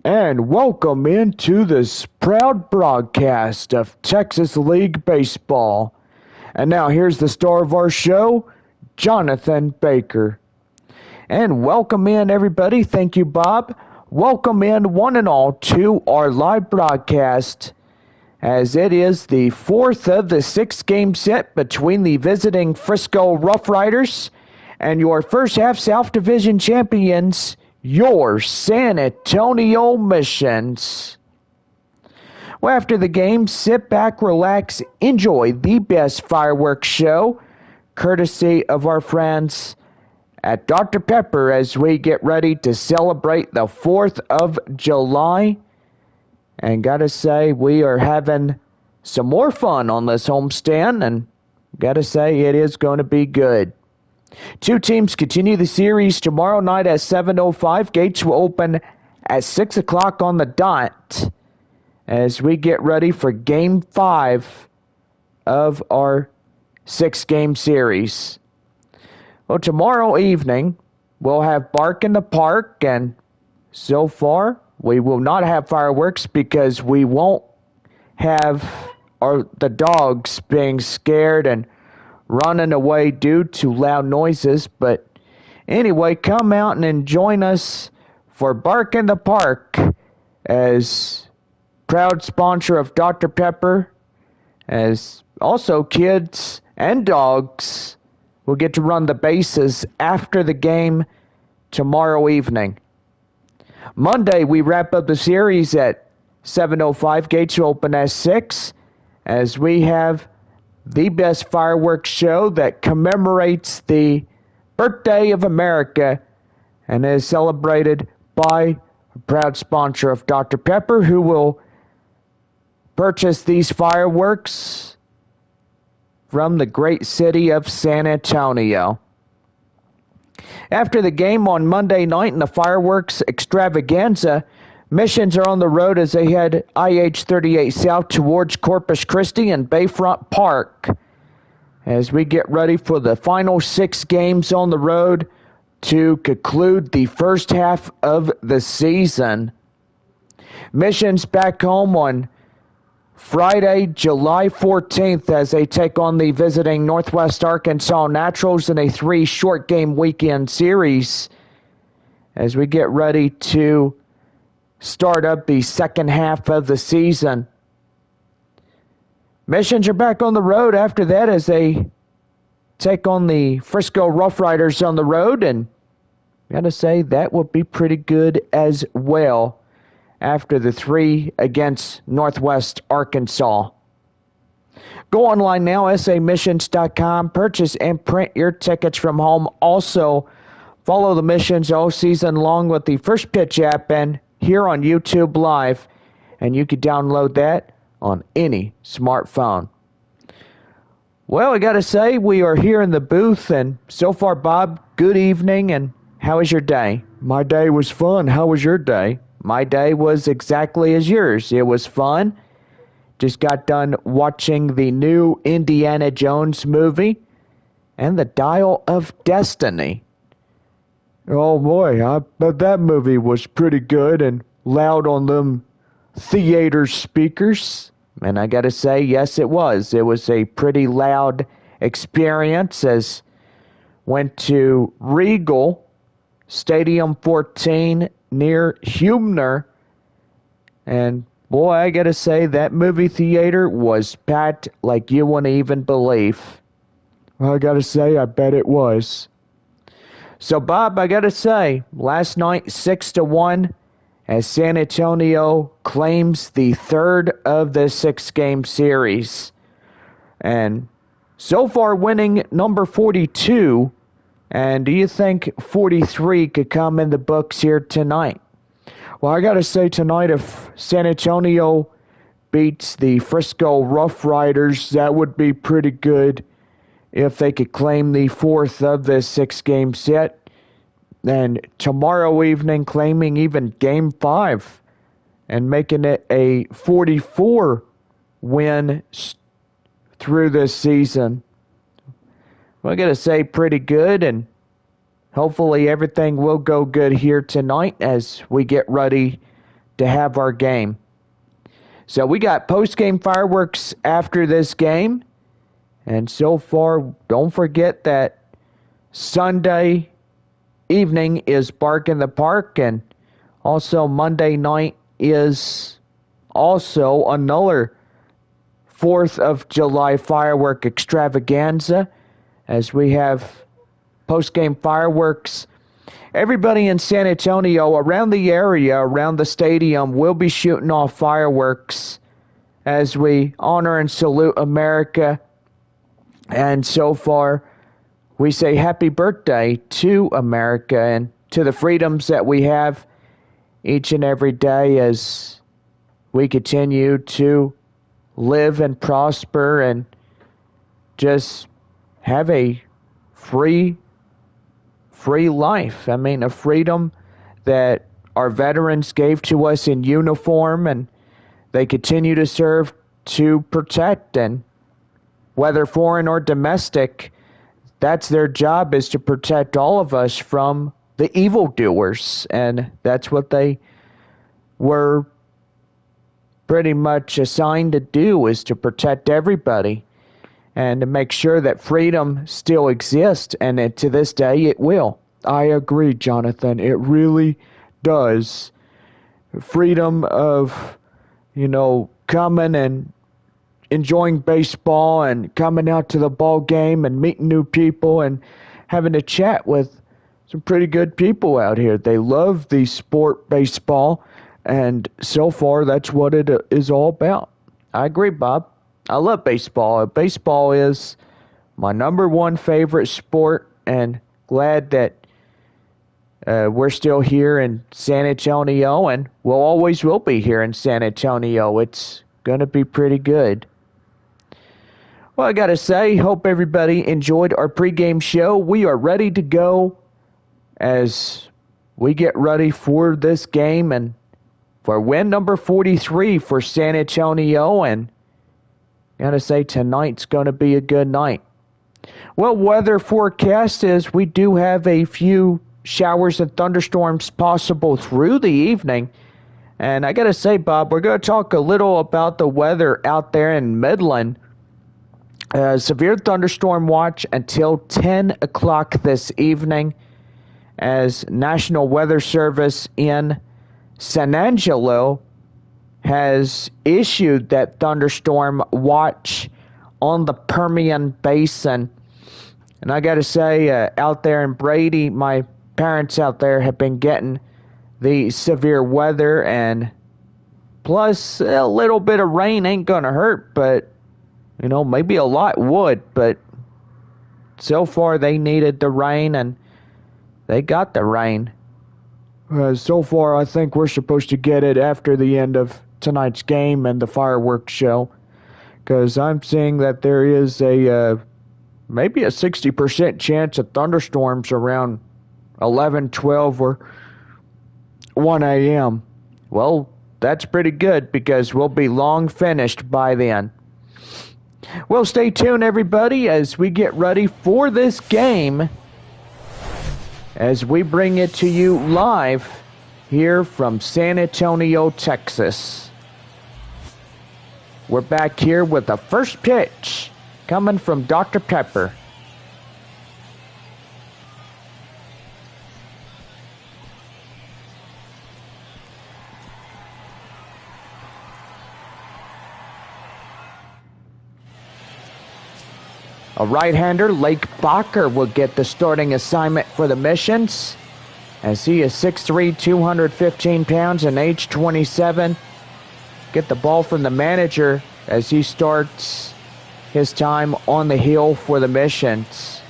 And welcome into this proud broadcast of Texas League Baseball. And now here's the star of our show, Jonathan Baker. And welcome in, everybody. Thank you, Bob. Welcome in, one and all, to our live broadcast, as it is the fourth of the six-game set between the visiting Frisco RoughRiders and your first half South Division champions, your San Antonio Missions. Well, after the game, sit back, relax, enjoy the best fireworks show, courtesy of our friends at Dr. Pepper, as we get ready to celebrate the 4th of July. And gotta say, we are having some more fun on this homestand, and gotta say, it is going to be good. Two teams continue the series tomorrow night at 7:05. Gates will open at 6 o'clock on the dot as we get ready for Game 5 of our six-game series. Well, tomorrow evening, we'll have Bark in the Park, and so far, we will not have fireworks because we won't have the dogs being scared and running away due to loud noises. But anyway, come out and join us for Bark in the Park, as proud sponsor of Dr. Pepper, as also kids and dogs will get to run the bases after the game tomorrow evening. Monday, we wrap up the series at 7:05. Gates will open at 6, as we have the best fireworks show that commemorates the birthday of America and is celebrated by a proud sponsor of Dr. Pepper, who will purchase these fireworks from the great city of San Antonio. After the game on Monday night in the fireworks extravaganza, Missions are on the road as they head IH-38 south towards Corpus Christi and Bayfront Park, as we get ready for the final 6 games on the road to conclude the first half of the season. Missions back home on Friday, July 14th, as they take on the visiting Northwest Arkansas Naturals in a 3 short game weekend series, as we get ready to start up the second half of the season. Missions are back on the road after that as they take on the Frisco RoughRiders on the road, and I gotta say that will be pretty good as well after the 3 against Northwest Arkansas. Go online now, samissions.com, purchase and print your tickets from home. Also, follow the Missions all season long with the First Pitch app and here on YouTube Live, and you can download that on any smartphone. Well, I gotta say, we are here in the booth, and so far, Bob, good evening, and how was your day? My day was fun. How was your day? My day was exactly as yours. It was fun. Just got done watching the new Indiana Jones movie and the Dial of Destiny. Oh boy, I bet that movie was pretty good and loud on them theater speakers. And I gotta say, yes, it was. It was a pretty loud experience, as went to Regal Stadium 14 near Humner. And boy, I gotta say, that movie theater was packed like you wouldn't even believe. I gotta say, I bet it was. So, Bob, I gotta say, last night, 6-1, as San Antonio claims the 3rd of the 6-game series. And so far winning number 42, and do you think 43 could come in the books here tonight? Well, I gotta say tonight, if San Antonio beats the Frisco RoughRiders, that would be pretty good. If they could claim the 4th of this 6-game set, and tomorrow evening claiming even Game 5 and making it a 44 win through this season. We're going to say pretty good, and hopefully everything will go good here tonight as we get ready to have our game. So we got post-game fireworks after this game. And so far, don't forget that Sunday evening is Bark in the Park, and also Monday night is also another 4th of July firework extravaganza, as we have post-game fireworks. Everybody in San Antonio, around the area, around the stadium, will be shooting off fireworks as we honor and salute America. And so far, we say happy birthday to America and to the freedoms that we have each and every day as we continue to live and prosper and just have a free life. I mean, a freedom that our veterans gave to us in uniform, and they continue to serve to protect. And whether foreign or domestic, that's their job, is to protect all of us from the evildoers. And that's what they were pretty much assigned to do, is to protect everybody and to make sure that freedom still exists, and to this day it will. I agree, Jonathan. It really does. Freedom of, coming and enjoying baseball and coming out to the ball game and meeting new people and having a chat with some pretty good people out here. They love the sport baseball, and so far that's what it is all about. I agree, Bob. I love baseball. Baseball is my number one favorite sport, and glad that we're still here in San Antonio, and we'll always will be here in San Antonio. It's going to be pretty good. Well, I got to say, hope everybody enjoyed our pregame show. We are ready to go as we get ready for this game and for win number 43 for San Antonio, and gotta say, tonight's gonna be a good night. Well, weather forecast is we do have a few showers and thunderstorms possible through the evening. And I gotta say, Bob, we're gonna talk a little about the weather out there in Midland. Severe thunderstorm watch until 10 o'clock this evening, as National Weather Service in San Angelo has issued that thunderstorm watch on the Permian Basin. And I got to say, out there in Brady, my parents out there have been getting the severe weather, and plus a little bit of rain ain't going to hurt, but, maybe a lot would. But so far they needed the rain, and they got the rain. So far, I think we're supposed to get it after the end of tonight's game and the fireworks show, because I'm seeing that there is maybe a 60% chance of thunderstorms around 11, 12, or 1 a.m. Well, that's pretty good, because we'll be long finished by then. Well, stay tuned, everybody, as we get ready for this game, as we bring it to you live here from San Antonio, Texas. We're back here with the first pitch coming from Dr. Pepper. A right-hander, Lake Bacher, will get the starting assignment for the Missions, as he is 6'3", 215 pounds, and age 27. Get the ball from the manager as he starts his time on the hill for the Missions.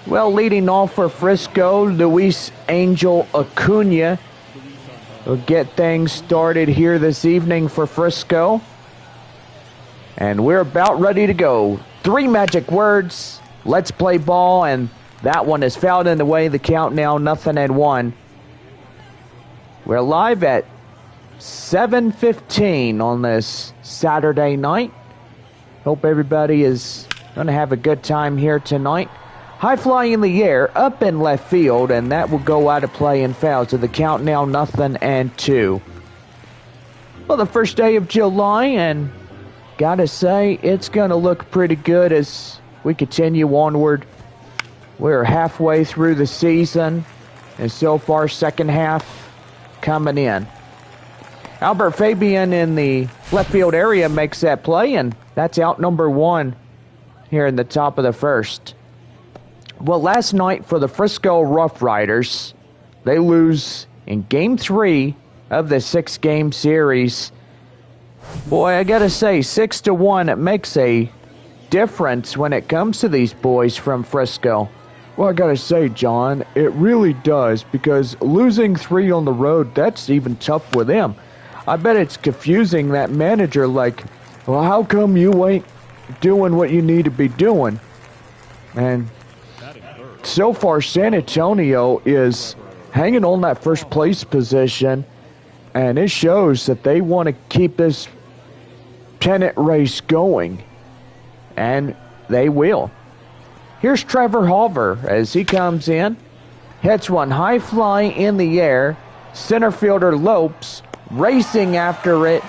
Well, leading off for Frisco, Luis Angel Acuna will get things started here this evening for Frisco. And we're about ready to go. 3 magic words. Let's play ball. And that one is fouled in the way. The count now 0-1. We're live at 7:15 on this Saturday night. Hope everybody is going to have a good time here tonight. High fly in the air, up in left field, and that will go out of play and foul. So the count now 0-2. Well, the first day of July, and gotta say, it's gonna look pretty good as we continue onward. We're halfway through the season, and so far, second half coming in. Albert Fabian in the left field area makes that play, and that's out number 1 here in the top of the first. Well, last night for the Frisco RoughRiders, they lose in Game 3 of the 6-game series. Boy, I gotta say, 6-1, it makes a difference when it comes to these boys from Frisco. Well, I gotta say, John, it really does, because losing 3 on the road, that's even tough with them. I bet it's confusing that manager, like, well, how come you ain't doing what you need to be doing? And so far, San Antonio is hanging on that first place position, and it shows that they want to keep this pennant race going, and they will. Here's Trevor Halver as he comes in, hits one high fly in the air. Center fielder Lopes racing after it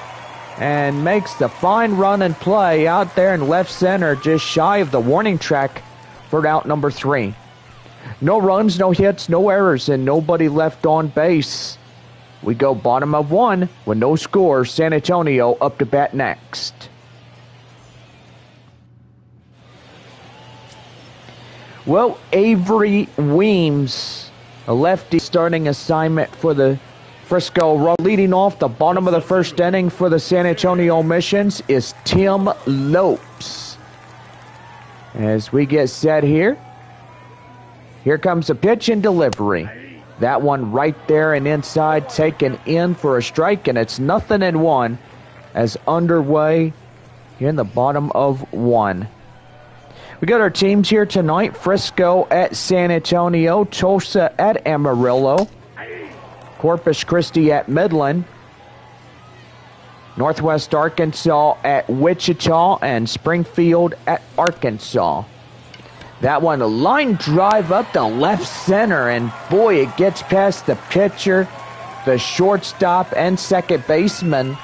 and makes the fine run and play out there in left center, just shy of the warning track for out number 3. No runs, no hits, no errors, and nobody left on base. We go bottom of 1 with no score. San Antonio up to bat next. Well, Avery Weems, a lefty starting assignment for the Frisco. Leading off the bottom of the first inning for the San Antonio Missions is Tim Lopes. As we get set here, here comes a pitch and delivery. That one right there and inside, taken in for a strike, and it's 0-1 as underway here in the bottom of 1. We got our teams here tonight. Frisco at San Antonio, Tulsa at Amarillo, Corpus Christi at Midland, Northwest Arkansas at Wichita, and Springfield at Arkansas. That one, a line drive up the left center, and boy, it gets past the pitcher, the shortstop, and second baseman.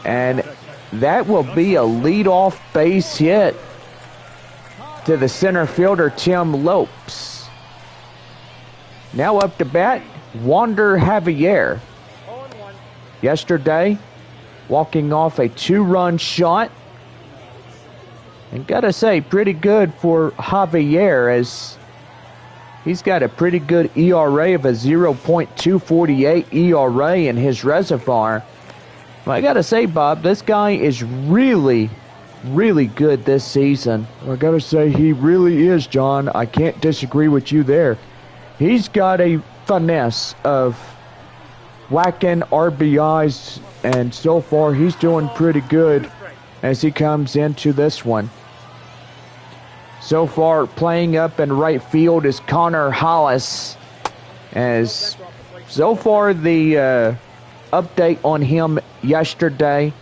And that will be a leadoff base hit to the center fielder, Tim Lopes. Now up to bat, Wander Javier. Yesterday, walking off a 2-run shot. And gotta say, pretty good for Javier, as he's got a pretty good ERA of a 0.248 ERA in his reservoir. Well, I gotta say, Bob, this guy is really good this season. I gotta say, he really is, John. I can't disagree with you there. He's got a finesse of whacking RBIs, and so far he's doing pretty good as he comes into this one. So far, playing up in right field is Connor Hollis, as so far the update on him yesterday,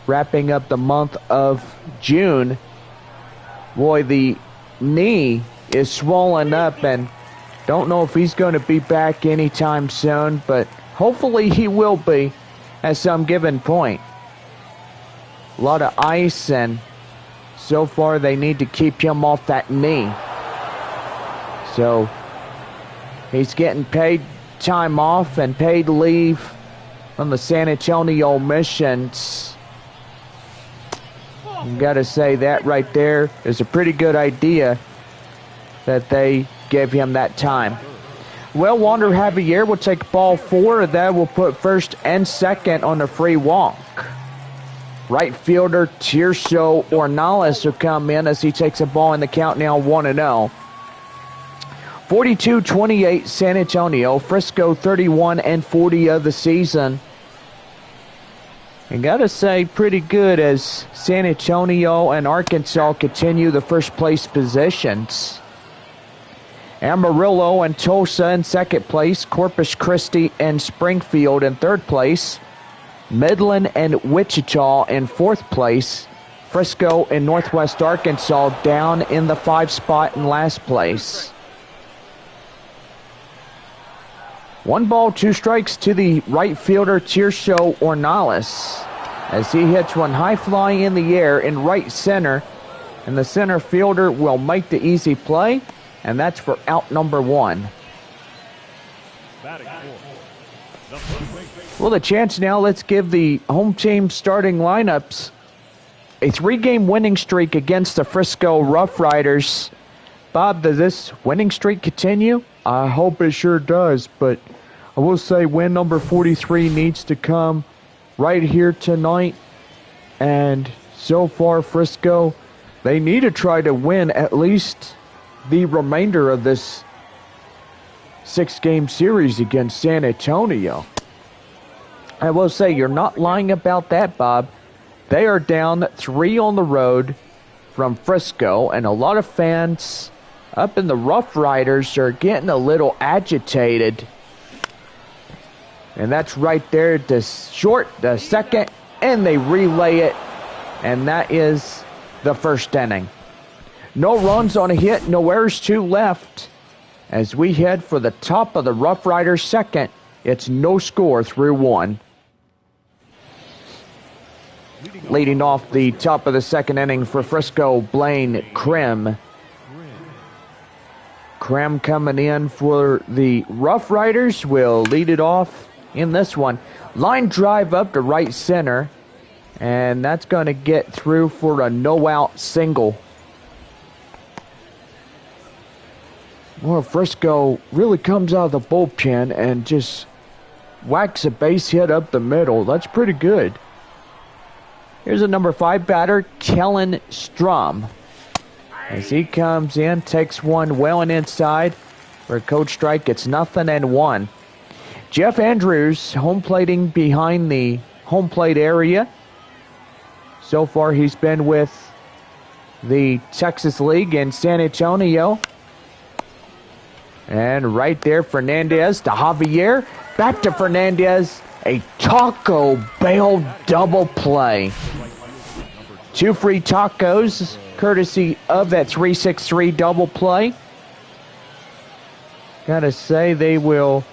wrapping up the month of June. Boy, the knee is swollen up, and don't know if he's going to be back anytime soon, but hopefully he will be at some given point. A lot of ice, and so far they need to keep him off that knee. So he's getting paid time off and paid leave from the San Antonio Missions. You gotta say, that right there is a pretty good idea that they gave him that time. Well, Wander Javier will take ball 4. That will put first and second on the free walk. Right fielder Tirso Ornales will come in as he takes a ball in the count now 1-0. 42-28 San Antonio. Frisco 31-40 of the season. And gotta say, pretty good as San Antonio and Arkansas continue the first place positions. Amarillo and Tulsa in second place. Corpus Christi and Springfield in third place. Midland and Wichita in fourth place. Frisco and Northwest Arkansas down in the 5 spot in last place. 1 ball, 2 strikes to the right fielder, Tirso Ornelas, as he hits one high fly in the air in right center, and the center fielder will make the easy play, and that's for out number 1. Well, the chance now, let's give the home team starting lineups. A 3-game winning streak against the Frisco RoughRiders. Bob, does this winning streak continue? I hope it sure does, but I will say win number 43 needs to come right here tonight. And so far, Frisco, they need to try to win at least the remainder of this 6-game series against San Antonio. I will say you're not lying about that, Bob. They are down 3 on the road from Frisco, and a lot of fans up in the RoughRiders are getting a little agitated. And that's right there to short the second, and they relay it, and that is the first inning. No runs on a hit, no errors, 2 left. As we head for the top of the RoughRiders second, it's no score through 1. Leading off the top of the second inning for Frisco, Blaine Krim. Krim coming in for the RoughRiders will lead it off in this one. Line drive up to right center, and that's going to get through for a no-out single. Well, Frisco really comes out of the bullpen and just whacks a base hit up the middle. That's pretty good. Here's a number 5 batter, Kellen Strum. As he comes in, takes one well and inside. For a coach strike, it's 0-1. Jeff Andrews, home plating behind the home plate area. So far, he's been with the Texas League in San Antonio. And right there, Fernandez to Javier. Back to Fernandez. A Taco Bell double play. 2 free tacos, courtesy of that 3-6-3 double play. Gotta say, they will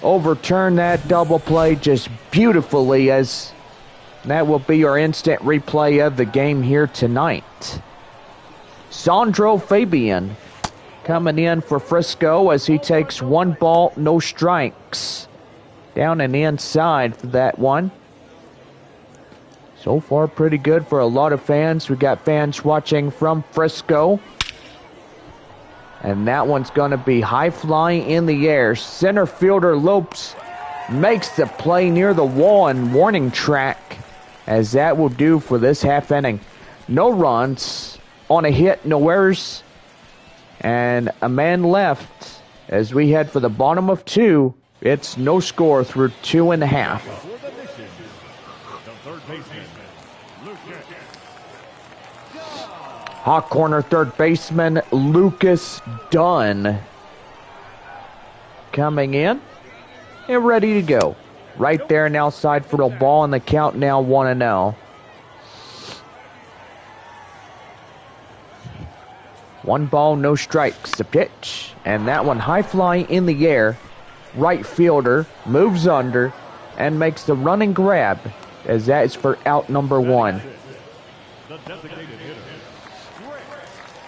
overturn that double play just beautifully, as that will be our instant replay of the game here tonight. Sandro Fabian coming in for Frisco as he takes 1 ball, no strikes. Down and inside for that one. So far, pretty good for a lot of fans. We got fans watching from Frisco. And that one's going to be high flying in the air. Center fielder Lopes makes the play near the wall and warning track, as that will do for this half inning. No runs on a hit, no errors, and a man left as we head for the bottom of 2. It's no score through 2.5. Hot corner third baseman Lucas Dunn coming in and ready to go. Right there and outside for the ball, and the count now 1-0. 1 ball, no strikes. The pitch, and that one high fly in the air. Right fielder moves under and makes the running grab, as that is for out number 1.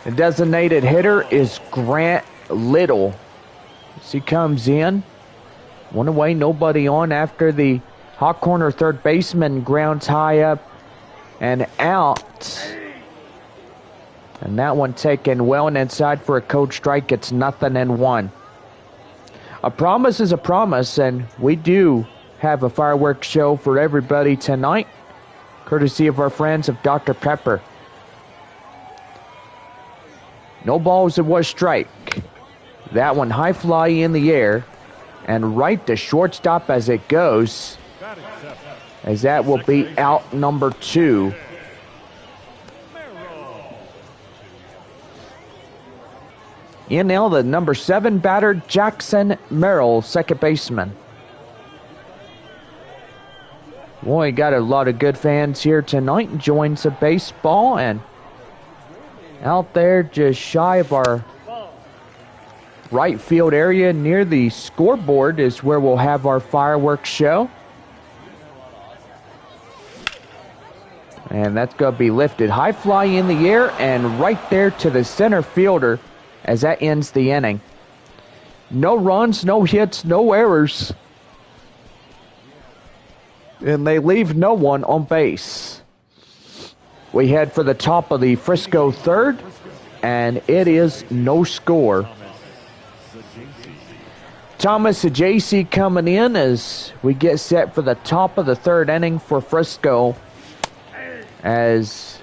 The designated hitter is Grant Little. As he comes in, 1 away, nobody on after the hot corner third baseman grounds high up and out. And that one taken well and inside for a cold strike. It's 0-1. A promise is a promise, and we do have a fireworks show for everybody tonight, courtesy of our friends of Dr. Pepper. No balls, it was strike. That one high fly in the air, and right to shortstop as it goes, as that will be out number 2. In now, the number 7 batter, Jackson Merrill, second baseman. Boy, got a lot of good fans here tonight enjoying some baseball, and out there just shy of our right field area near the scoreboard is where we'll have our fireworks show. And that's going to be lifted high fly in the air and right there to the center fielder as that ends the inning. No runs, no hits, no errors. And they leave no one on base. We head for the top of the Frisco third, and it is no score. Thomas Ajayce coming in as we get set for the top of the third inning for Frisco. As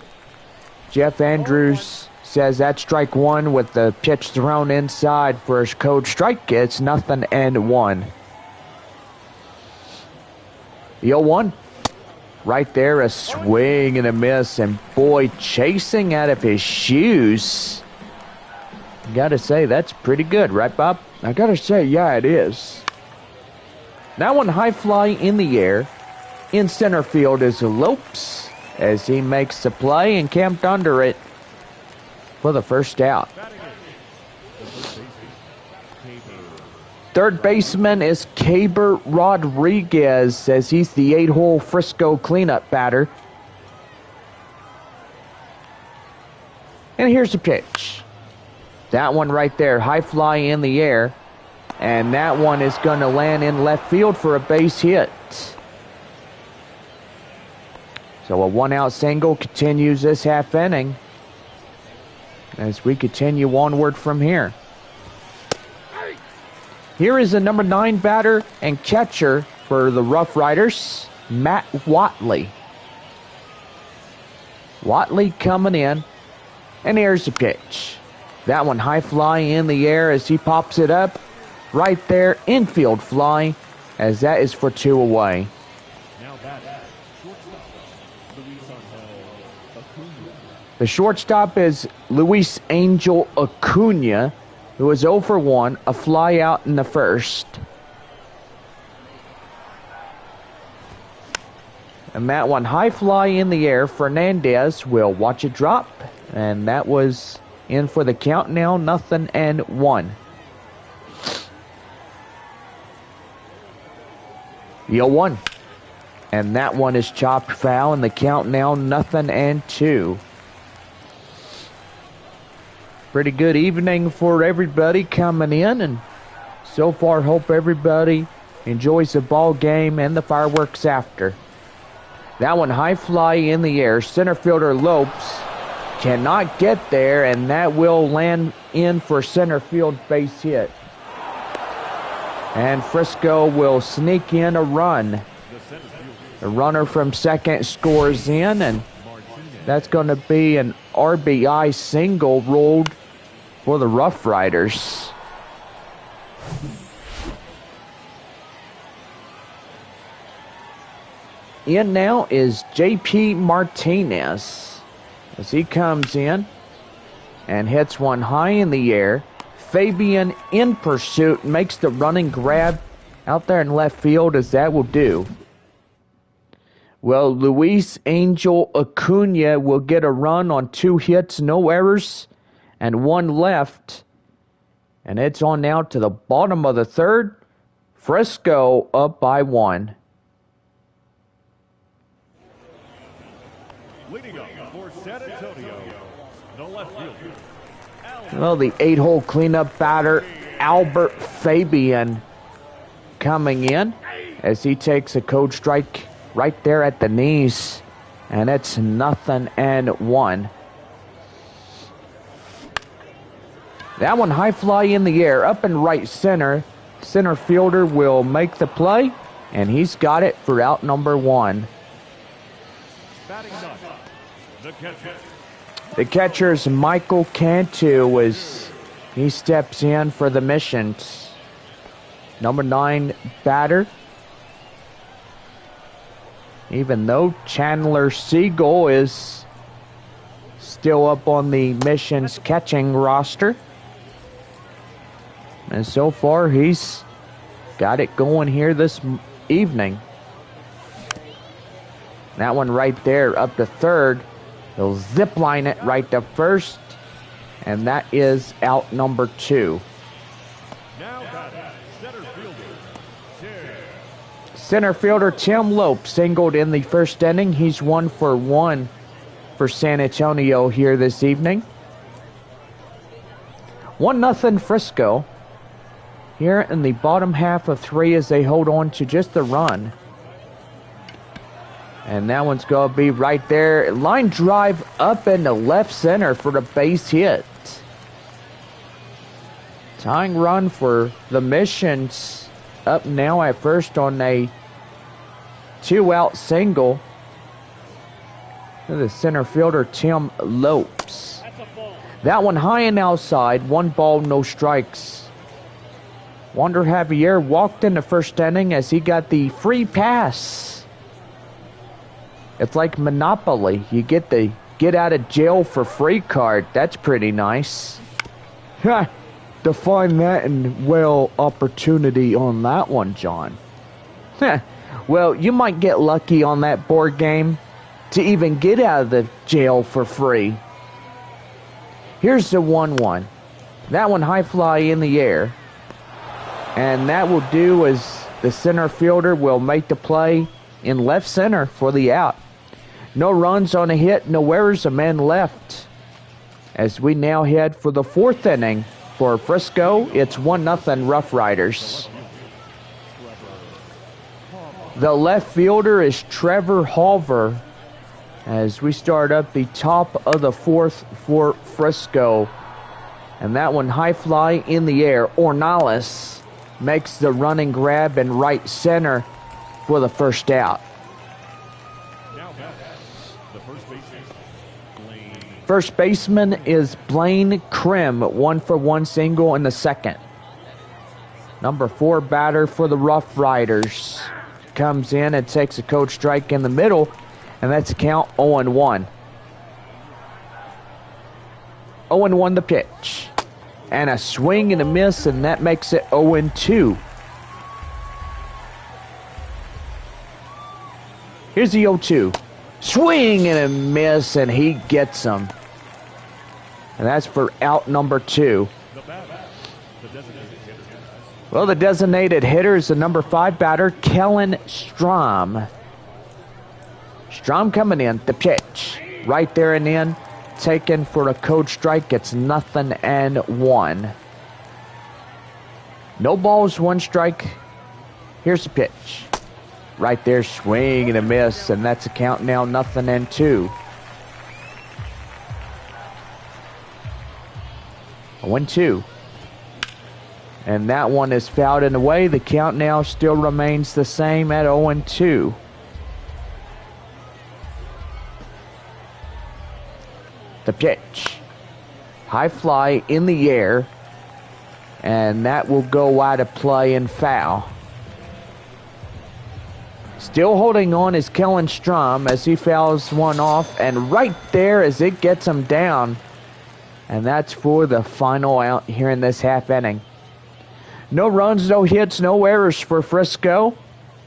Jeff Andrews says that's strike one with the pitch thrown inside for his code strike. It's 0-1. The 0-1. Right there, a swing and a miss, and boy, chasing out of his shoes. Gotta say, that's pretty good, right, Bob? I gotta say, yeah, it is. That one high fly in the air. In center field is Lopes as he makes the play and camped under it for the first out. Third baseman is Caber Rodriguez as he's the 8-hole Frisco cleanup batter. And here's the pitch. That one right there, high fly in the air. And that one is going to land in left field for a base hit. So a one-out single continues this half inning as we continue onward from here. Here is the number 9 batter and catcher for the RoughRiders, Matt Watley. Watley coming in, and here's the pitch. That one high fly in the air as he pops it up. Right there, infield fly, as that is for 2 away. The shortstop is Luis Angel Acuna, who is 0 for 1, a fly out in the first. And that one high fly in the air. Fernandez will watch it drop, and that was in for the count now, 0-1. The 0-1. And that one is chopped foul, and the count now 0-2. Pretty good evening for everybody coming in, and so far hope everybody enjoys the ball game and the fireworks after. That one high fly in the air. Center fielder Lopes cannot get there, and that will land in for center field base hit. And Frisco will sneak in a run. The runner from second scores in, and that's going to be an RBI single rolled for the RoughRiders. In now is J.P. Martinez as he comes in and hits one high in the air. Fabian in pursuit makes the running grab out there in left field, as that will do. Well, Luis Angel Acuna will get a run on 2 hits, no errors, and 1 left. And it's on now to the bottom of the third. Frisco up by 1. Leading up for San Antonio, the left fielder. Well, the 8-hole cleanup batter, Albert Fabian, coming in as he takes a code strike right there at the knees. And it's 0-1. That one high fly in the air, up in right center. Center fielder will make the play, and he's got it for out number 1. Batting ninth, the catcher. The catcher is Michael Cantu as he steps in for the Missions. Number 9 batter. Even though Chandler Siegel is still up on the Missions catching roster. And so far, he's got it going here this evening. That one right there up to third. He'll zip line it right to first. And that is out number 2. Now batting, center fielder, Tim. Center fielder Tim Lope singled in the first inning. He's 1 for 1 for San Antonio here this evening. 1-0 Frisco. Here in the bottom half of 3 as they hold on to just the run. And that one's going to be right there. Line drive up into left center for the base hit. Tying run for the Missions up now at first on a 2-out single. The center fielder Tim Lopes. That one high and outside. 1 ball, no strikes. Wander Javier walked in the first inning as he got the free pass. It's like Monopoly. You get the get out of jail for free card. That's pretty nice. Define that in well opportunity on that one, John. Well, you might get lucky on that board game to even get out of the jail for free. Here's the 1-1. That one high fly in the air. And that will do as the center fielder will make the play in left center for the out. No runs on a hit, no errors, a man left. As we now head for the 4th inning for Frisco, it's 1-0 RoughRiders. The left fielder is Trevor Halver as we start up the top of the 4th for Frisco. And that one high fly in the air. Ornelas makes the running grab in right center for the first out. Now the first baseman, Blaine. First baseman is Blaine Krim, 1 for 1 single in the second. Number 4 batter for the RoughRiders comes in and takes a cold strike in the middle, and that's a count 0-1. 0-1 the pitch. And a swing and a miss, and that makes it 0-2. Here's the 0-2. Swing and a miss, and he gets him. And that's for out number 2. The batter, the designated hitter. Well, the designated hitter is the number 5 batter, Kellen Strom. Strom coming in, the pitch. Right there and in. Taken for a cold strike. It's 0-1. No balls, 1 strike. Here's the pitch. Right there, swing and a miss, and that's a count now 0-2. 1-2. And that one is fouled and away. The count now still remains the same at 0-2. The pitch. High fly in the air. And that will go out of play and foul. Still holding on is Kellen Strom as he fouls one off. And right there as it gets him down. And that's for the final out here in this half inning. No runs, no hits, no errors for Frisco.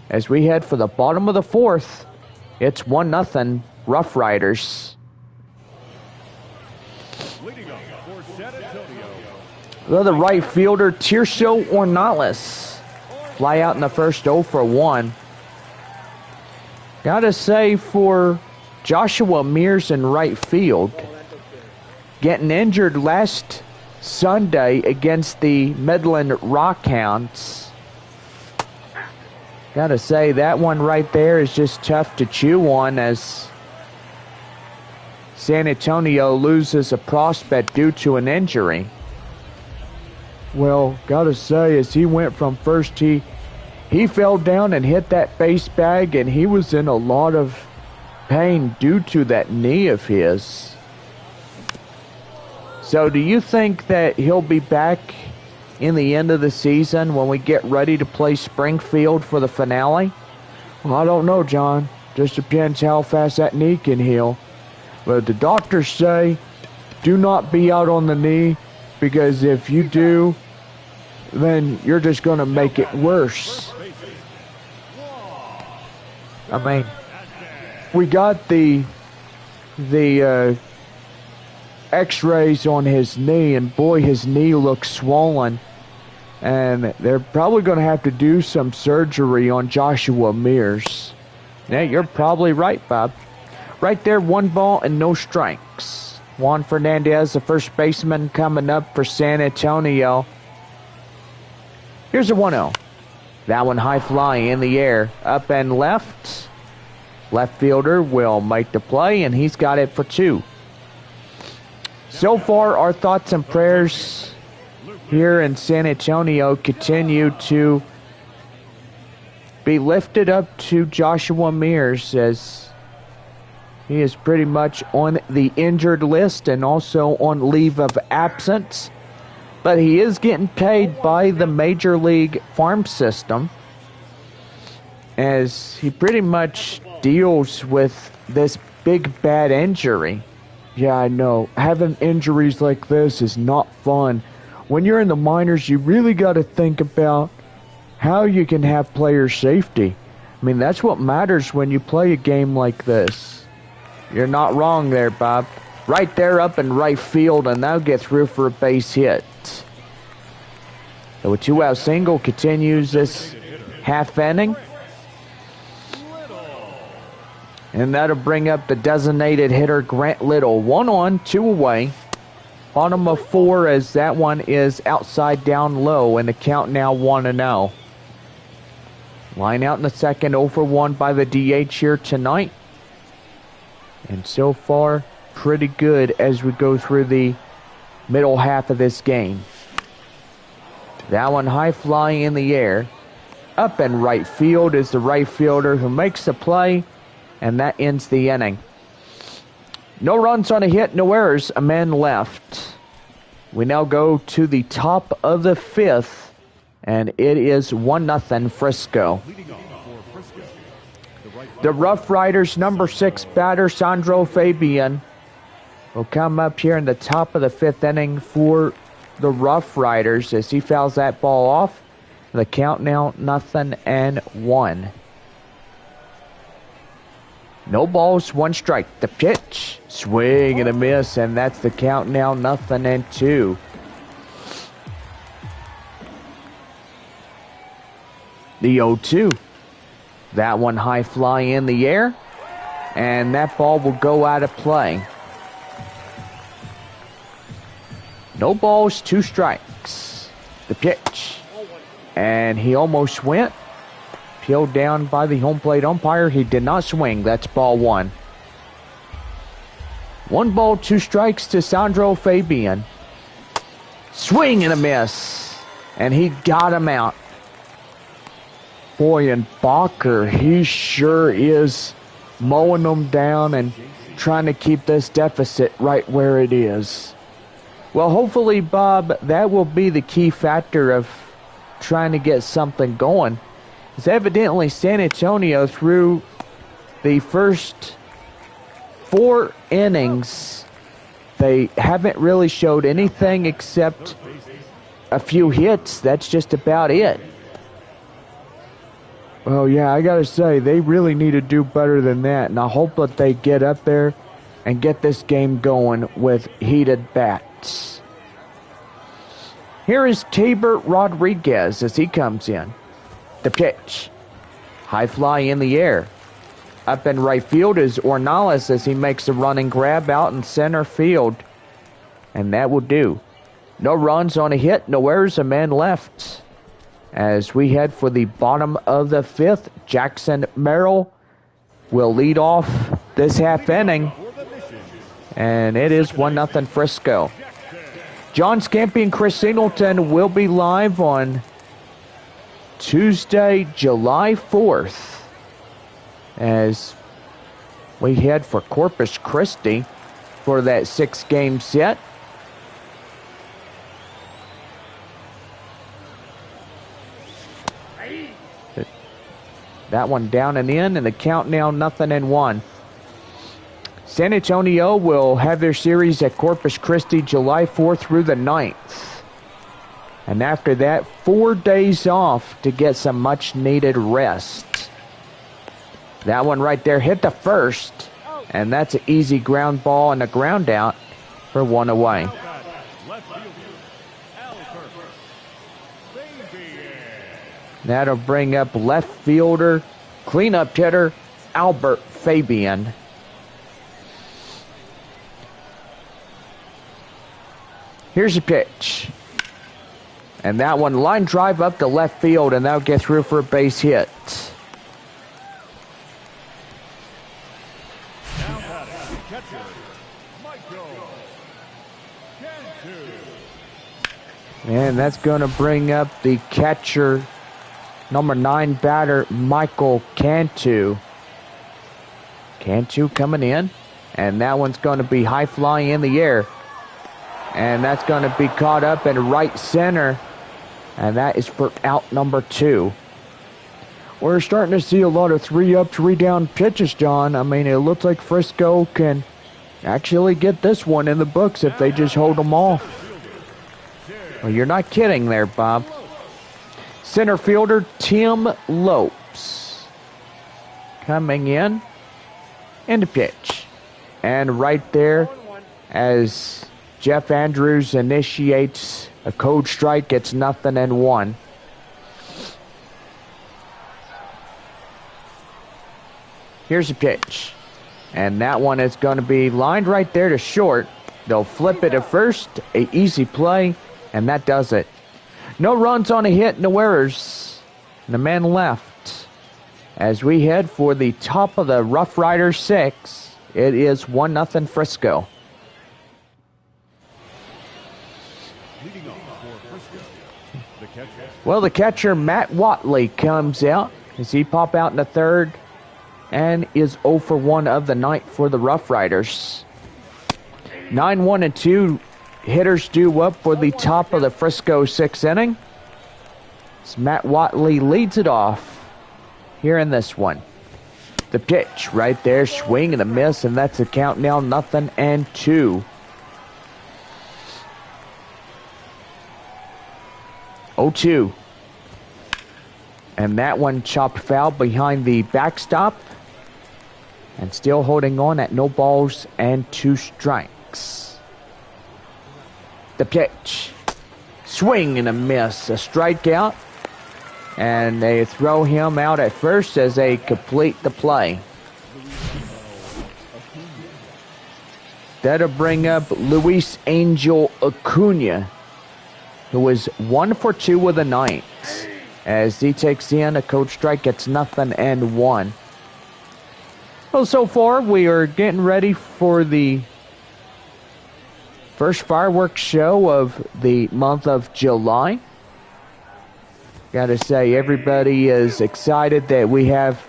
As we head for the bottom of the 4th. It's 1-0 RoughRiders. Well, the right fielder, Tirso Ornelas. Fly out in the first 0 for 1. Gotta say for Joshua Mears in right field, getting injured last Sunday against the Midland Rockhounds. Gotta say that one right there is just tough to chew on as San Antonio loses a prospect due to an injury. Well, gotta say, as he went from first, he fell down and hit that base bag, and he was in a lot of pain due to that knee of his. So do you think that he'll be back in the end of the season when we get ready to play Springfield for the finale? Well, I don't know, John. Just depends how fast that knee can heal. But the doctors say, do not be out on the knee, because if you do, then you're just going to make it worse. I mean, we got the x-rays on his knee, and boy, his knee looks swollen. And they're probably going to have to do some surgery on Joshua Mears. Yeah, you're probably right, Bob. Right there, 1 ball and no strikes. Juan Fernandez, the first baseman, coming up for San Antonio. Here's a 1-0. That one high fly in the air, up and left. Left fielder will make the play, and he's got it for 2. So far, our thoughts and prayers here in San Antonio continue to be lifted up to Joshua Mears, as he is pretty much on the injured list and also on leave of absence. But he is getting paid by the Major League farm system, as he pretty much deals with this big bad injury. Yeah, I know. Having injuries like this is not fun. When you're in the minors, you really got to think about how you can have player safety. I mean, that's what matters when you play a game like this. You're not wrong there, Bob. Right there up in right field, and that'll get through for a base hit. So a 2-out single continues this half inning. And that'll bring up the designated hitter, Grant Little. 1 on, 2 away. Bottom of 4, as that one is outside down low, and the count now 1-0. Line out in the second, 0 for 1 by the DH here tonight. And so far, pretty good as we go through the middle half of this game. That one high fly in the air. Up in right field is the right fielder who makes the play, and that ends the inning. No runs on a hit, no errors, a man left. We now go to the top of the 5th, and it is 1-0 Frisco. The RoughRiders number 6 batter, Sandro Fabian, will come up here in the top of the 5th inning for the RoughRiders as he fouls that ball off. The count now 0-1. No balls, 1 strike. The pitch, swing and a miss, and that's the count now 0-2. The 0-2. That one high fly in the air, and that ball will go out of play. No balls, 2 strikes. The pitch, and he almost went. Peeled down by the home plate umpire. He did not swing. That's ball 1. 1 ball, 2 strikes to Sandro Fabian. Swing and a miss. And he got him out. Boy, and Bacher, he sure is mowing them down and trying to keep this deficit right where it is. Well, hopefully, Bob, that will be the key factor of trying to get something going. It's evidently San Antonio, through the first 4 innings, they haven't really showed anything except a few hits. That's just about it. Well, yeah, I got to say, they really need to do better than that, and I hope that they get up there and get this game going with heated bats. Here is Tabor Rodriguez as he comes in. The pitch. High fly in the air. Up in right field is Ornelas as he makes a running grab out in center field. And that will do. No runs on a hit, no errors, a man left. As we head for the bottom of the 5th, Jackson Merrill will lead off this half inning. And it is 1-0 Frisco. John Scampy and Chris Singleton will be live on Tuesday, July 4th, as we head for Corpus Christi for that 6-game set. That one down and in, and the count now 0-1. San Antonio will have their series at Corpus Christi July 4th through the 9th. And after that, 4 days off to get some much-needed rest. That one right there hit the first, and that's an easy ground ball and a ground out for one away. That'll bring up left fielder, cleanup hitter, Albert Fabian. Here's a pitch. And that one line drive up to left field, and that'll get through for a base hit. And that's going to bring up the catcher, number 9 batter, Michael Cantu. Cantu coming in, and that one's going to be high flying in the air. And that's going to be caught up in right center, and that is for out number 2. We're starting to see a lot of 3-up, 3-down pitches, John. I mean, it looks like Frisco can actually get this one in the books if they just hold them off. Well, you're not kidding there, Bob. Center fielder Tim Lopes coming in and a pitch. And right there, as Jeff Andrews initiates a code strike, it's 0-1. Here's a pitch. And that one is going to be lined right there to short. They'll flip it at first, an easy play, and that does it. No runs on a hit, no errors. The man left. As we head for the top of the RoughRiders 6, it is 1-0 Frisco. Well, the catcher, Matt Watley, comes out as he pop out in the third and is 0 for 1 of the night for the RoughRiders. 9-1-2 hitters due up for the top of the Frisco 6th inning. As Matt Watley leads it off here in this one. The pitch right there, swing and a miss, and that's the count now, 0-2. 0-2. And that one chopped foul behind the backstop. And still holding on at no balls and 2 strikes. The pitch. Swing and a miss. A strikeout. And they throw him out at first as they complete the play. That'll bring up Luis Angel Acuna, who is 1 for 2 with the ninth. As he takes in a code strike, it's 0-1. Well, so far we are getting ready for the first fireworks show of the month of July. Gotta say, everybody is excited that we have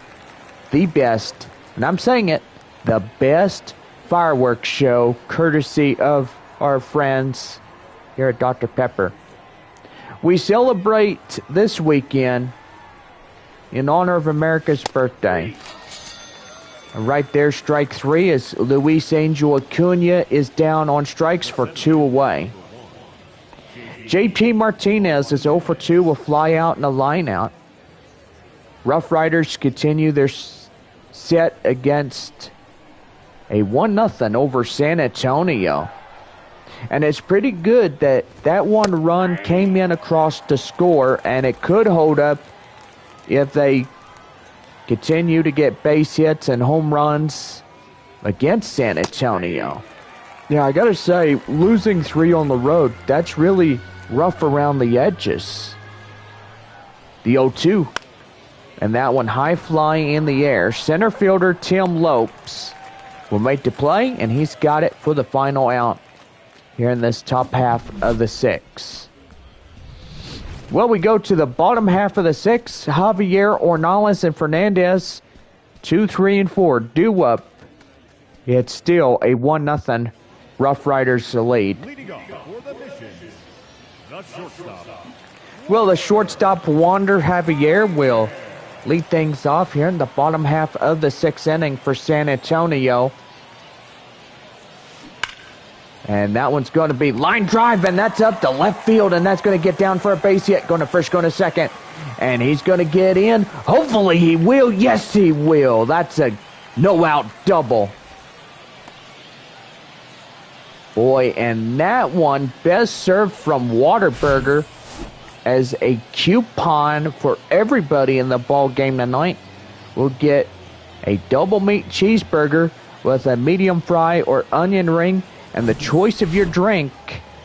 the best, and I'm saying it, the best fireworks show courtesy of our friends here at Dr. Pepper. We celebrate this weekend in honor of America's birthday. And right there, strike 3, as Luis Angel Acuna is down on strikes for 2 away. JP Martinez is 0 for 2 with fly out and a line out. RoughRiders continue their set against a 1-0 over San Antonio. And it's pretty good that that one run came in across the score, and it could hold up if they continue to get base hits and home runs against San Antonio. Yeah, I gotta say, losing 3 on the road, that's really rough around the edges. The 0-2. And that one high flying in the air. Center fielder Tim Lopes will make the play, and he's got it for the final out here in this top half of the 6th. Well, we go to the bottom half of the 6th. Javier Ornelas and Fernandez, 2, 3, and 4 due up. It's still a 1-0 RoughRiders lead. Leading off for the mission, the shortstop. Well, the shortstop Wander Javier will lead things off here in the bottom half of the 6th inning for San Antonio. And that one's going to be line drive, and that's up to left field, and that's going to get down for a base hit. Going to first, going to second, and he's going to get in. Hopefully he will. Yes, he will. That's a no-out double. Boy, and that one best served from Whataburger as a coupon for everybody in the ball game tonight. We'll get a double meat cheeseburger with a medium fry or onion ring, and the choice of your drink,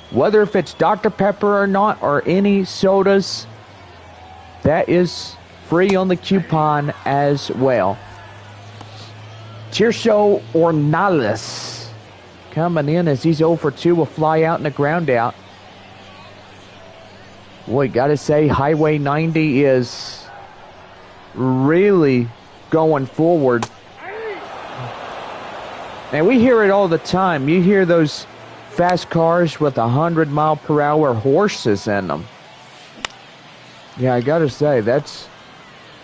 whether if it's Dr. Pepper or not, or any sodas, that is free on the coupon as well. Tirso Ornales coming in as he's 0 for 2, a fly out and a ground out. Boy, gotta say, Highway 90 is really going forward. And we hear it all the time. You hear those fast cars with 100-mile-per-hour horses in them. Yeah, I gotta say, that's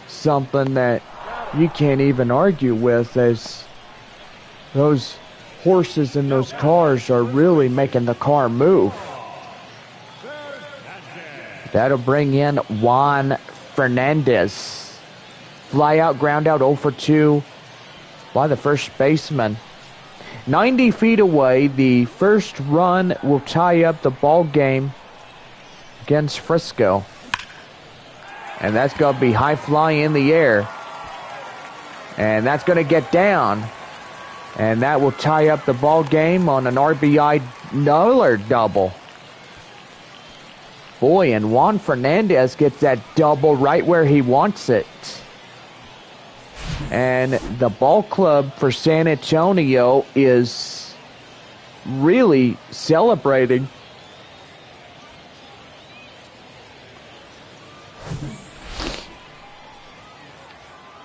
something that you can't even argue with, as those horses in those cars are really making the car move. That'll bring in Juan Fernandez. Fly out, ground out, 0 for 2 by the first baseman. 90 feet away, the first run will tie up the ball game against Frisco. And that's going to be high fly in the air. And that's going to get down. And that will tie up the ball game on an RBI double. Boy, and Juan Fernandez gets that double right where he wants it. And the ball club for San Antonio is really celebrating.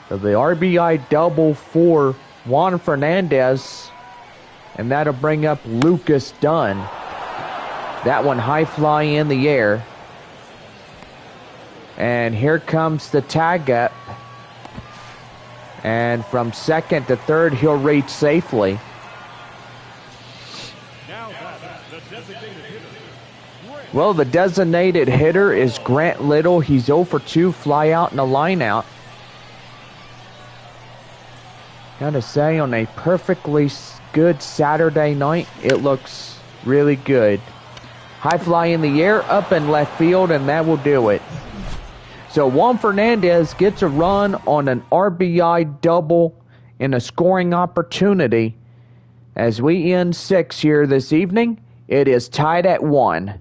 So the RBI double for Juan Fernandez, and that'll bring up Lucas Dunn. That one high fly in the air. And here comes the tag up. And from second to third, he'll reach safely. Well, the designated hitter is Grant Little. He's 0 for 2, fly out and a line out. Gotta say, on a perfectly good Saturday night, it looks really good. High fly in the air, up in left field, and that will do it. So Juan Fernandez gets a run on an RBI double in a scoring opportunity. As we end 6 here this evening, it is tied at 1.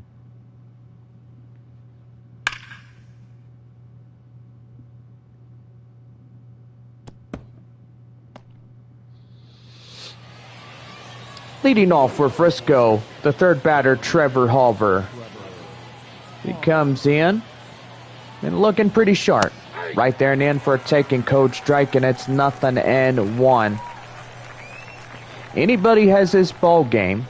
Leading off for Frisco, the third batter, Trevor Halver. He comes in and looking pretty sharp. Right there and in for a taking code strike, and it's 0-1. Anybody has this ball game.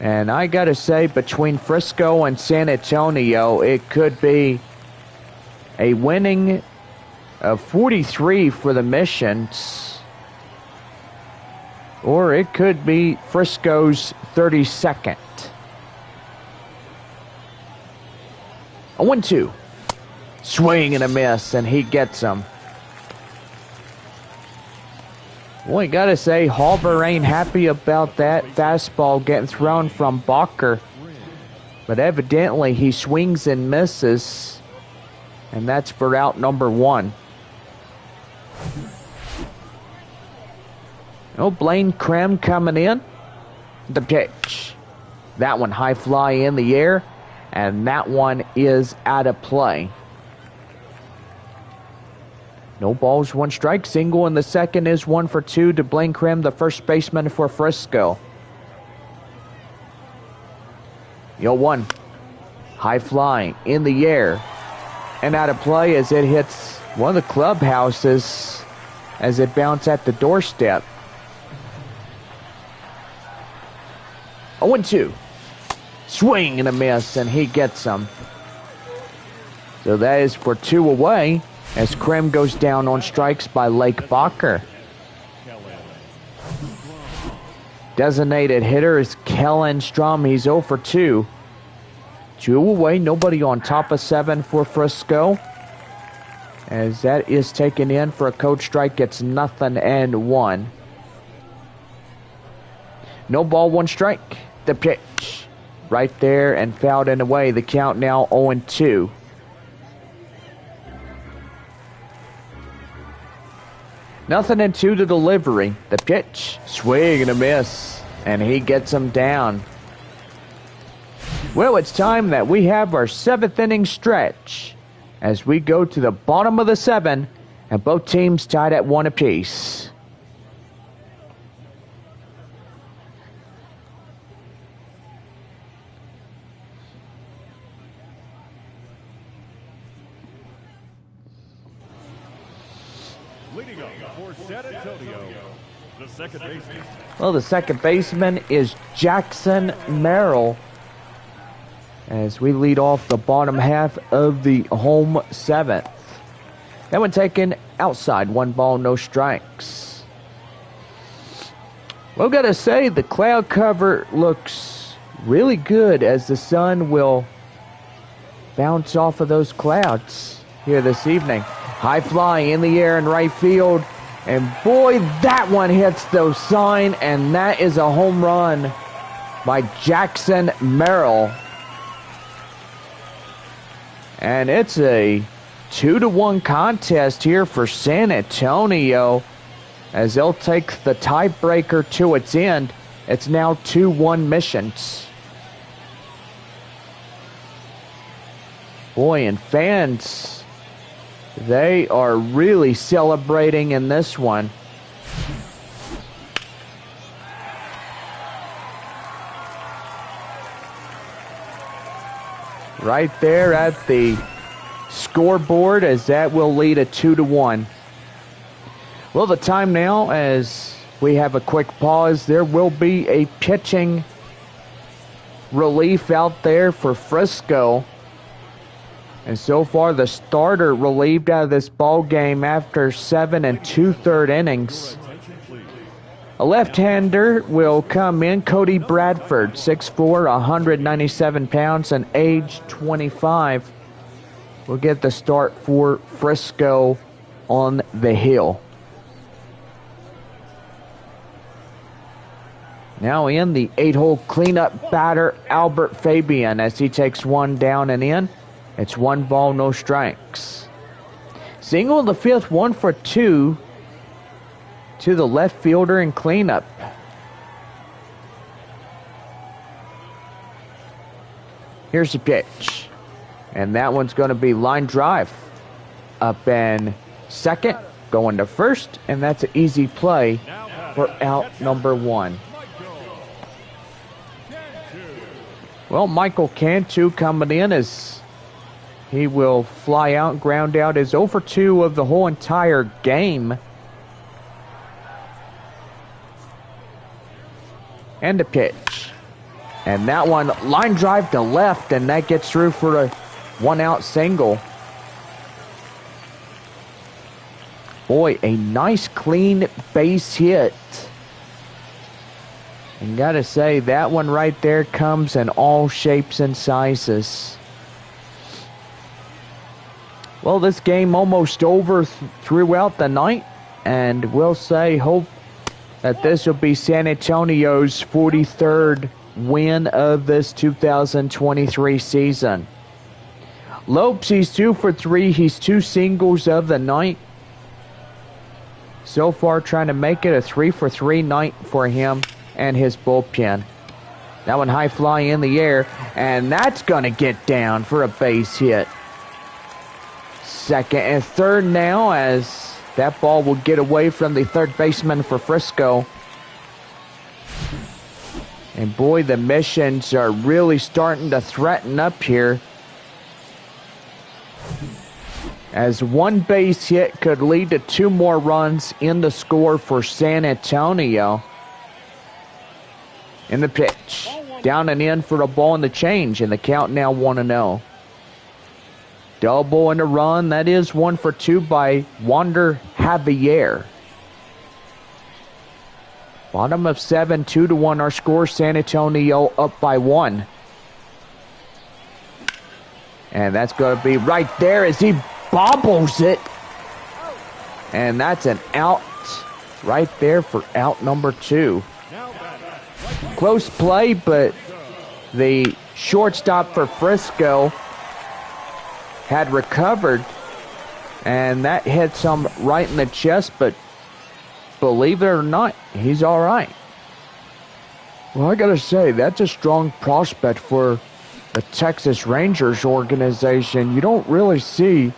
And I gotta say, between Frisco and San Antonio, it could be a winning of 43 for the Missions. Or it could be Frisco's 32nd. 0-2. Swing and a miss, and he gets him. Boy, gotta say, Halver ain't happy about that fastball getting thrown from Bacher. But evidently, he swings and misses. And that's for out number 1. Oh, Blaine Krem coming in. The pitch. That one high fly in the air. And that one is out of play. No balls, 1 strike. Single in the second is 1 for 2 to Blaine Krem, the first baseman for Frisco. 0-1. High fly in the air. And out of play as it hits one of the clubhouses as it bounced at the doorstep. 0-2. Swing and a miss, and he gets them. So that is for 2 away as Krem goes down on strikes by Lake Bacher. Designated hitter is Kellen Strom. He's 0 for 2. 2 away, nobody on top of 7 for Frisco. As that is taken in for a code strike, it's 0-1. No ball, 1 strike. The pitch right there and fouled and away. The count now 0-2. Nothing in 2 to delivery. The pitch, swing and a miss, and he gets him down. Well, it's time that we have our 7th inning stretch as we go to the bottom of the 7, and both teams tied at 1 apiece. Leading up for San Antonio, the second baseman. Well, the second baseman is Jackson Merrill, as we lead off the bottom half of the home 7th. That one taken outside, 1 ball, no strikes. Well, gotta say, the cloud cover looks really good as the sun will bounce off of those clouds here this evening. High fly in the air in right field, and boy, that one hits the sign, and that is a home run by Jackson Merrill. And it's a 2-1 contest here for San Antonio, as they'll take the tiebreaker to its end. It's now 2-1 missions. Boy, and fans, they are really celebrating in this one. Right there at the scoreboard, as that will lead a 2-1. Well, the time now, as we have a quick pause, there will be a pitching relief out there for Frisco. And so far, the starter relieved out of this ball game after 7 2/3 innings. A left-hander will come in, Cody Bradford, 6'4", 197 pounds, and age 25. Will get the start for Frisco on the hill. Now in the 8-hole cleanup batter, Albert Fabian, as he takes 1 down and in. It's 1 ball, no strikes. Single in the 5th, 1 for 2 to the left fielder in cleanup. Here's the pitch. And that one's going to be line drive. Up in second, going to first, and that's an easy play for out number 1. Well, Michael Cantu coming in as he will fly out and ground out his 0 for 2 of the whole entire game. And the pitch. And that one, line drive to left, and that gets through for a 1-out single. Boy, a nice clean base hit. And gotta say, that one right there comes in all shapes and sizes. Well, this game almost over throughout the night, and we'll say hope that this will be San Antonio's 43rd win of this 2023 season. Lopes, he's 2 for 3. He's 2 singles of the night. So far, trying to make it a 3 for 3 night for him and his bullpen. That one high fly in the air, and that's going to get down for a base hit. Second and third now, as that ball will get away from the third baseman for Frisco. And boy, the missions are really starting to threaten up here, as 1 base hit could lead to 2 more runs in the score for San Antonio. In the pitch, down and in for a ball in the change, and the count now 1-0. Double and a run, that is 1 for 2 by Wander Javier. Bottom of 7, 2-1 our score. San Antonio up by 1. And that's going to be right there as he bobbles it. And that's an out right there for out number 2. Close play, but the shortstop for Frisco had recovered. And that hits him right in the chest, but believe it or not, he's all right. Well, I got to say, that's a strong prospect for the Texas Rangers organization. You don't really see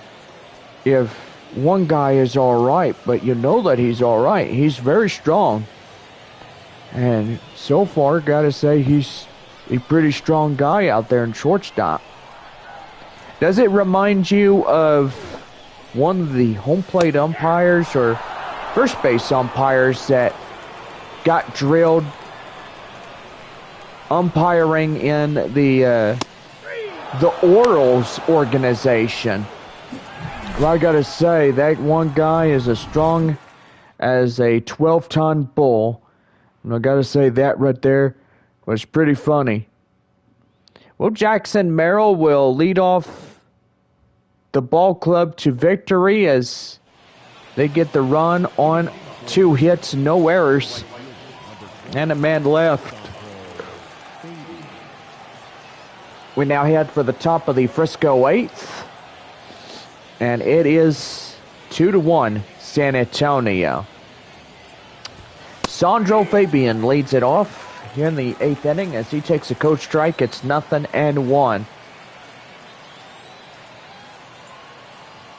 if one guy is all right, but you know that he's all right. He's very strong. And so far, got to say, he's a pretty strong guy out there in shortstop. Does it remind you of one of the home plate umpires or first base umpires that got drilled umpiring in the Orioles organization? Well, I got to say, that one guy is as strong as a 12-ton bull. And I got to say, that right there was pretty funny. Well, Jackson Merrill will lead off the ball club to victory as they get the run on 2 hits, no errors, and a man left. We now head for the top of the Frisco 8th, and it is 2-1 San Antonio. Sandro Fabian leads it off here in the 8th inning as he takes a coach strike. It's 0-1.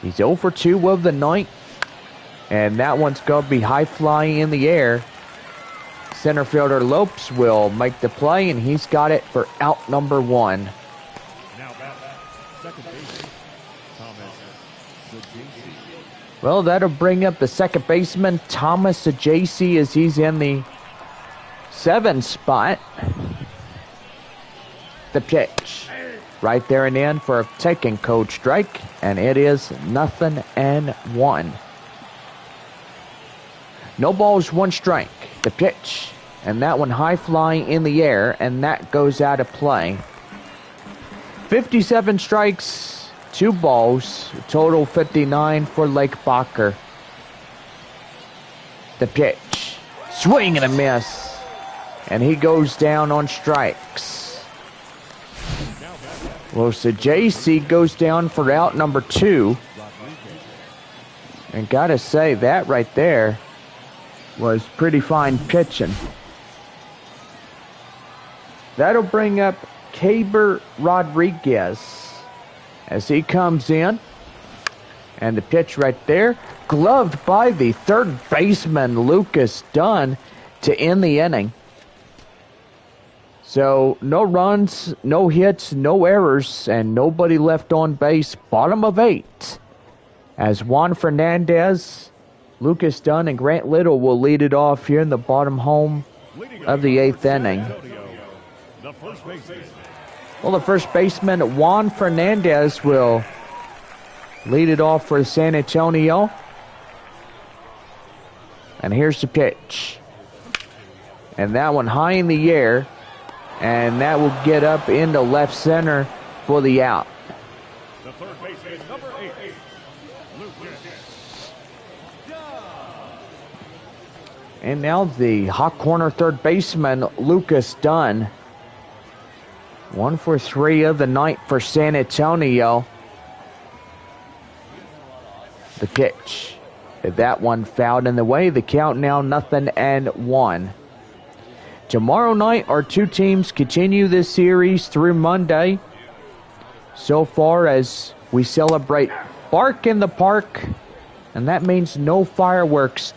He's 0 for 2 of the 9th, and that one's going to be high flying in the air. Center fielder Lopes will make the play, and he's got it for out number 1. Now back, second baseman, Thomas Sajisi. Well, that'll bring up the second baseman, Thomas Sajisi, as he's in the 7 spot. The pitch. Right there and in for a taking code strike, and it is 0-1. No balls, 1 strike. The pitch, and that one high flying in the air, and that goes out of play. 57 strikes, 2 balls, total 59 for Lake Bacher. The pitch, swing and a miss, and he goes down on strikes. Well, so JC goes down for out number 2. And gotta say, that right there was pretty fine pitching. That'll bring up Caber Rodriguez as he comes in. And the pitch right there, gloved by the third baseman, Lucas Dunn, to end the inning. So, no runs, no hits, no errors, and nobody left on base. Bottom of 8. As Juan Fernandez, Lucas Dunn, and Grant Little will lead it off here in the bottom home of the 8th inning. Well, the first baseman, Juan Fernandez, will lead it off for San Antonio. And here's the pitch. And that one high in the air. And that will get up into left center for the out. The third baseman, number 8, Lucas. And now the hot corner third baseman, Lucas Dunn. 1 for 3 of the night for San Antonio. The pitch. That one fouled in the way. The count now 0-1. Tomorrow night, our 2 teams continue this series through Monday. So far as we celebrate Bark in the Park, and that means no fireworks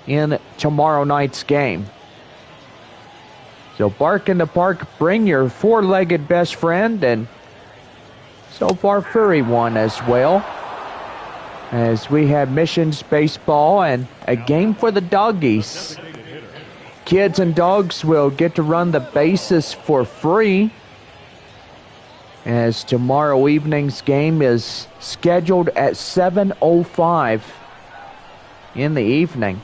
in tomorrow night's game. So Bark in the Park, bring your 4-legged best friend, and so far furry one as well. As we have missions baseball and a game for the doggies. Kids and dogs will get to run the bases for free, as tomorrow evening's game is scheduled at 7:05 in the evening.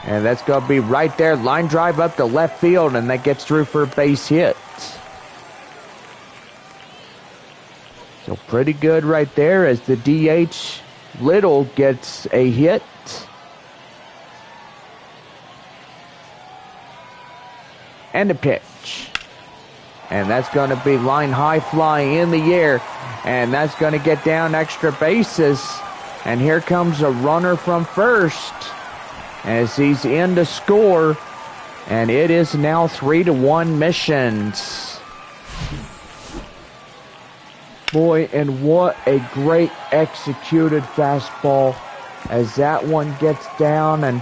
And that's going to be right there. Line drive up to left field, and that gets through for a base hit. So pretty good right there as the DH Little gets a hit. And a pitch. And that's going to be line high fly in the air. And that's going to get down extra bases. And here comes a runner from first as he's in to score. And it is now 3-1 Missions. Boy, and what a great executed fastball as that one gets down. And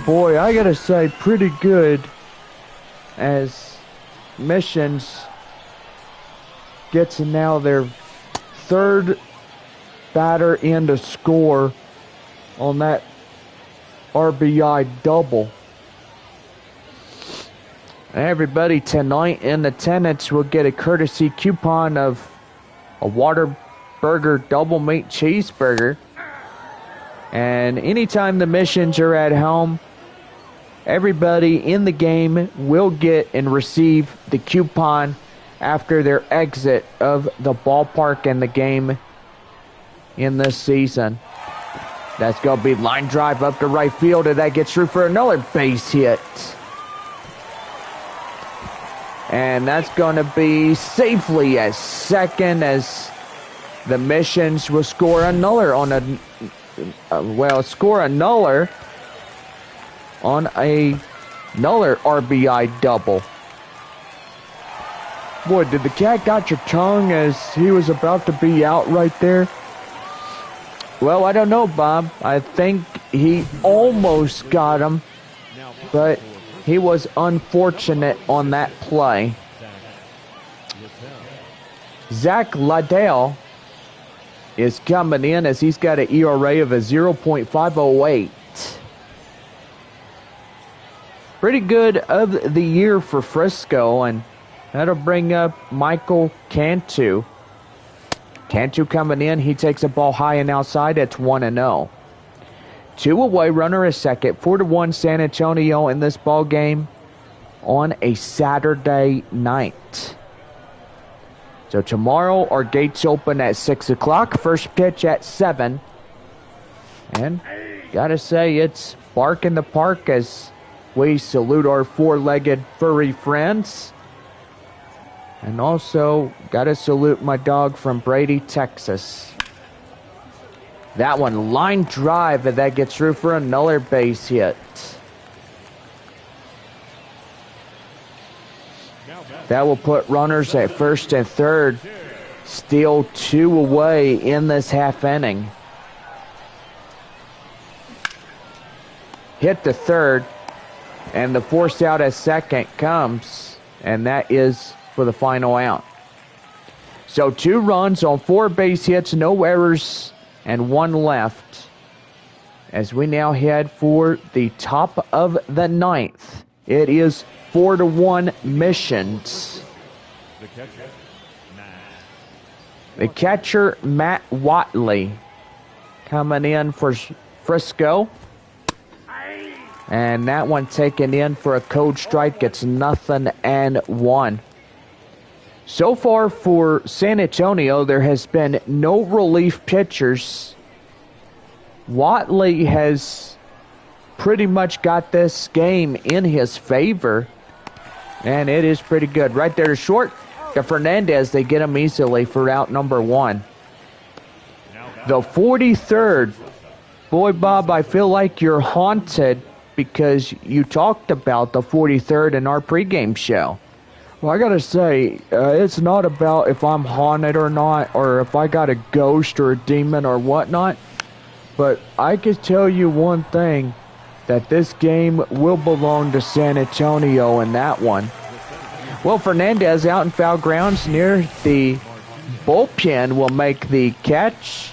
boy, I gotta say, pretty good as Missions gets now their third batter in to score on that RBI double. Everybody tonight in attendance will get a courtesy coupon of a Whataburger double meat cheeseburger. And anytime the Missions are at home, everybody in the game will get and receive the coupon after their exit of the ballpark and the game in this season. That's going to be line drive up to right field, and that gets through for another base hit. And that's going to be safely at second as the Missions will score another on another RBI double. Boy, did the cat got your tongue as he was about to be out right there? Well, I don't know, Bob. I think he almost got him, but he was unfortunate on that play. Zach Liddell is coming in as he's got an ERA of a 0.508. Pretty good of the year for Frisco, and that'll bring up Michael Cantu. Cantu coming in, he takes a ball high and outside. It's 1-0. 2 away, runner is second. 4-1 San Antonio in this ball game on a Saturday night. So tomorrow our gates open at 6 o'clock. First pitch at 7. And gotta say, it's bark in the park as we salute our four-legged furry friends. And also gotta salute my dog from Brady, Texas. That one, line drive, and that gets through for another base hit. That will put runners at first and third. Still 2 away in this half inning. Hit the third, and the force out at second comes, and that is for the final out. So 2 runs on 4 base hits, no errors, and 1 left. As we now head for the top of the 9th. It is 4-1 Missions. The catcher, Matt Watley, coming in for Frisco. And that one taken in for a code strike. It's 0-1. So far for San Antonio, there has been no relief pitchers. Watley has pretty much got this game in his favor, and it is pretty good. Right there to short, to Fernandez, they get him easily for out number 1. The 43rd. Boy, Bob, I feel like you're haunted because you talked about the 43rd in our pregame show. Well, I gotta say, it's not about if I'm haunted or not, or if I got a ghost or a demon or whatnot, but I can tell you one thing, that this game will belong to San Antonio in that one. Well, Fernandez out in foul grounds near the bullpen will make the catch.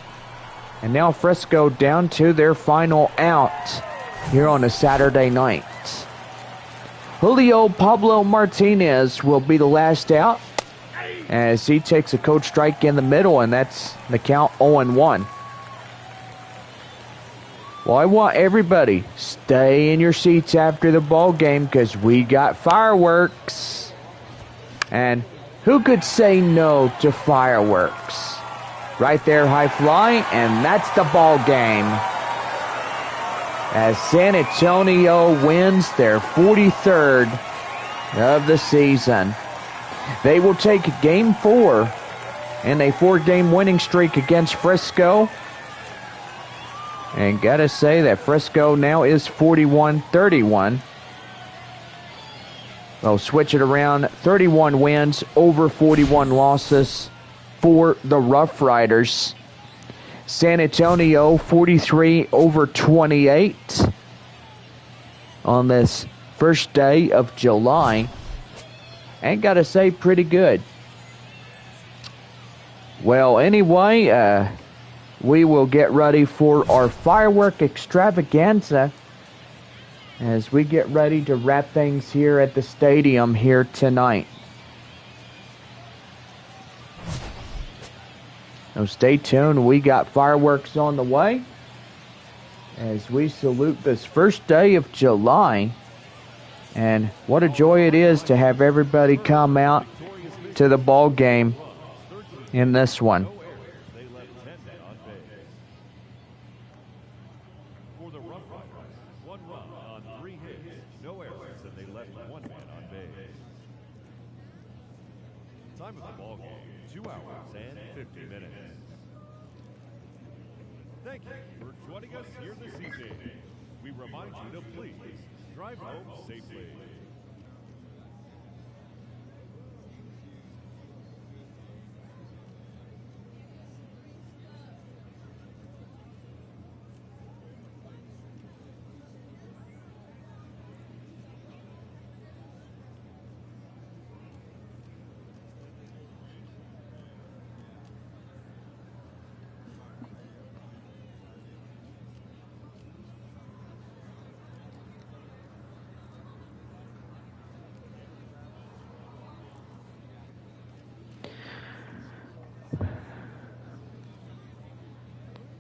And now Frisco down to their final out here on a Saturday night. Julio Pablo Martinez will be the last out as he takes a code strike in the middle, and that's the count 0-1. Well, I want everybody stay in your seats after the ball game because we got fireworks. And who could say no to fireworks? Right there, high fly, and that's the ball game. As San Antonio wins their 43rd of the season. They will take game 4 in a 4-game winning streak against Frisco. And gotta say that Frisco now is 41-31. They'll switch it around. 31 wins over 41 losses for the RoughRiders. San Antonio 43 over 28 on this first day of July. And gotta say, pretty good. Well, anyway, we will get ready for our firework extravaganza as we get ready to wrap things here at the stadium here tonight. So stay tuned. We got fireworks on the way as we salute this first day of July. And what a joy it is to have everybody come out to the ball game in this one. For the RoughRiders, 1 run on 3 hits, no errors, and they left 1 man on base. Time of the ball game, 2 hours and 50 minutes. Thank you for joining us here this evening. We remind you to please drive home safely.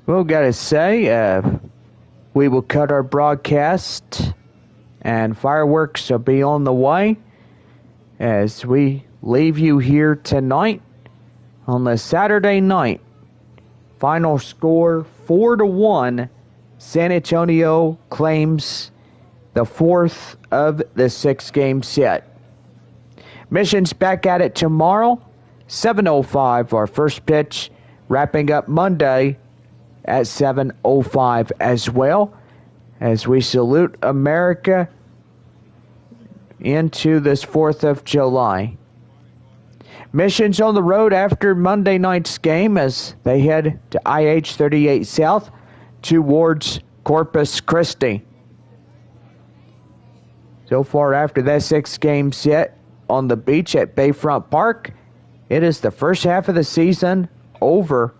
Well, gotta say, we will cut our broadcast and fireworks will be on the way as we leave you here tonight on the Saturday night. Final score 4-1. San Antonio claims the 4th of the 6-game set. Mission's back at it tomorrow, 7:05, our first pitch, wrapping up Monday at 7:05 as well, as we salute America into this 4th of July. Mission's on the road after Monday night's game as they head to IH 38 South towards Corpus Christi. So far after that 6-game set on the beach at Bayfront Park, it is the first half of the season over.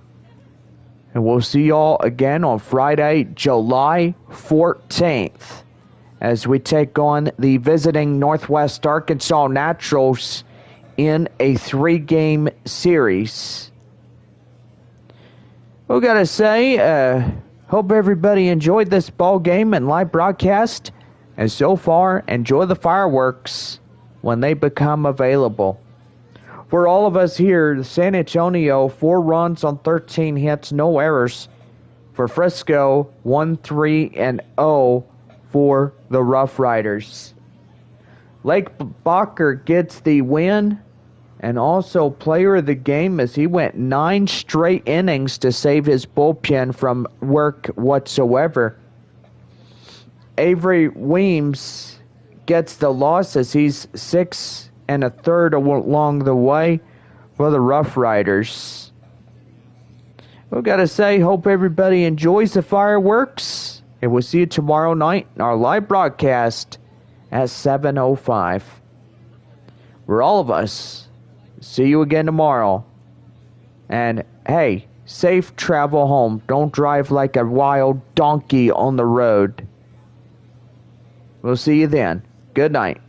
And we'll see y'all again on Friday, July 14th, as we take on the visiting Northwest Arkansas Naturals in a 3-game series. We gotta say, hope everybody enjoyed this ball game and live broadcast. And so far, enjoy the fireworks when they become available. For all of us here, San Antonio, 4 runs on 13 hits, no errors. For Frisco, 1-3-0 for the RoughRiders. Lake Bacher gets the win and also player of the game as he went 9 straight innings to save his bullpen from work whatsoever. Avery Weems gets the loss as he's 6 1/3 along the way for the RoughRiders. We've got to say, hope everybody enjoys the fireworks, and we'll see you tomorrow night in our live broadcast at 7:05. For all of us, see you again tomorrow. And hey, safe travel home. Don't drive like a wild donkey on the road. We'll see you then. Good night.